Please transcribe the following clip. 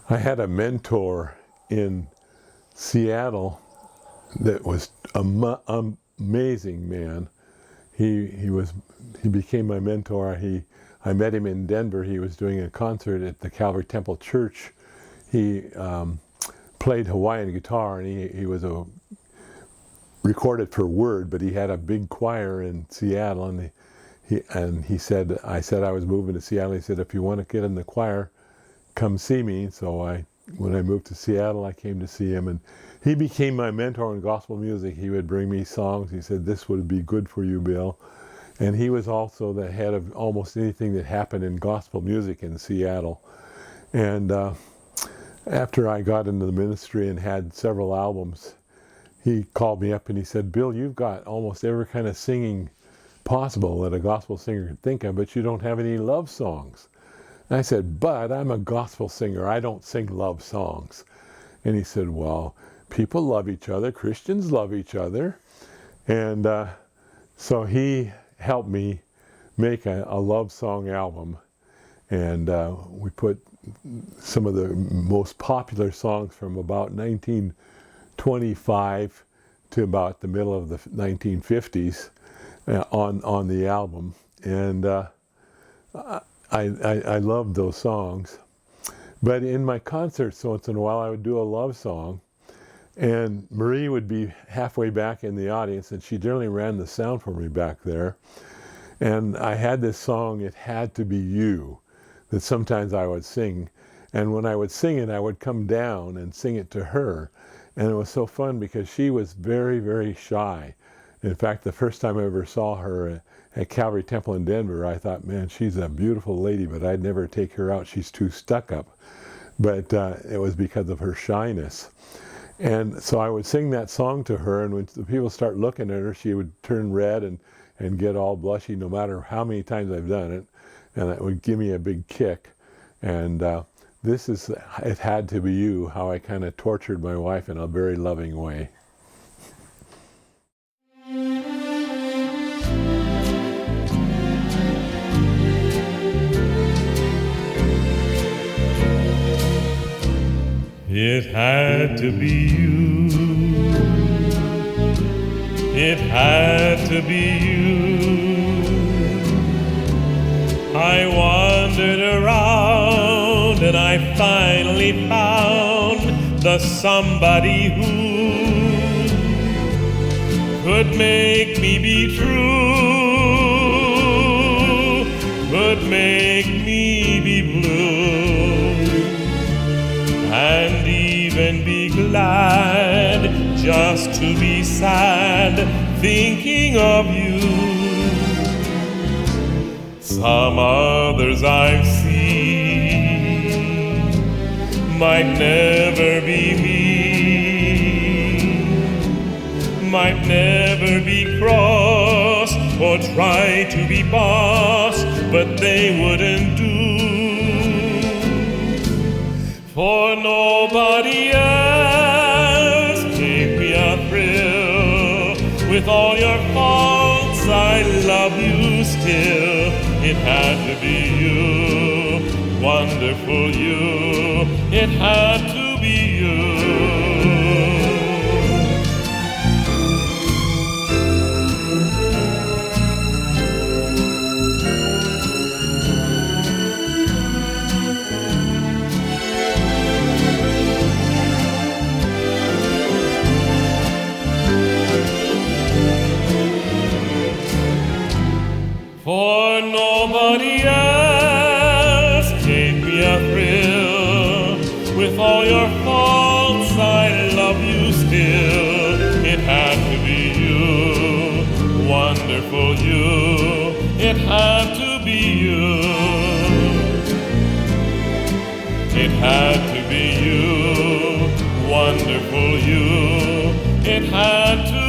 I had a mentor in Seattle that was an amazing man. He became my mentor. I met him in Denver. He was doing a concert at the Calvary Temple Church. He played Hawaiian guitar, and he was recorded for Word, but he had a big choir in Seattle, and he said, I said I was moving to Seattle. He said, if you want to get in the choir, come see me. So when I moved to Seattle, I came to see him, and he became my mentor in gospel music. He would bring me songs. He said, this would be good for you, Bill. And he was also the head of almost anything that happened in gospel music in Seattle. And after I got into the ministry and had several albums, he called me up and he said, Bill, you've got almost every kind of singing possible that a gospel singer could think of, but you don't have any love songs. And I said, Bud, I'm a gospel singer. I don't sing love songs. And he said, well, people love each other. Christians love each other. And so he helped me make a love song album. And we put some of the most popular songs from about 1925 to about the middle of the 1950s on the album. And I loved those songs. But in my concerts, once in a while, I would do a love song. And Marie would be halfway back in the audience, and she generally ran the sound for me back there. And I had this song, It Had to Be You, that sometimes I would sing. And when I would sing it, I would come down and sing it to her. And it was so fun because she was very, very shy. In fact, the first time I ever saw her at Calvary Temple in Denver, I thought, man, she's a beautiful lady, but I'd never take her out. She's too stuck up. But it was because of her shyness. And so I would sing that song to her, and when the people start looking at her, she would turn red and get all blushy no matter how many times I've done it. And it would give me a big kick. And this is It Had to Be You, how I kind of tortured my wife in a very loving way. It had to be you. It had to be you. I wandered around and I finally found the somebody who could make me be true, could make me be blue, and even be glad just to be sad thinking of you. Some others I've seen might never be me, might never be cross or try to be boss, but they wouldn't do. For nobody else gave me a thrill. With all your faults, I love you still. It had to be you, wonderful you. It had to be you. For nobody else gave me a thrill. With all your faults, I love you still. It had to be you, wonderful you. It had to be you. It had to be you, wonderful you. It had to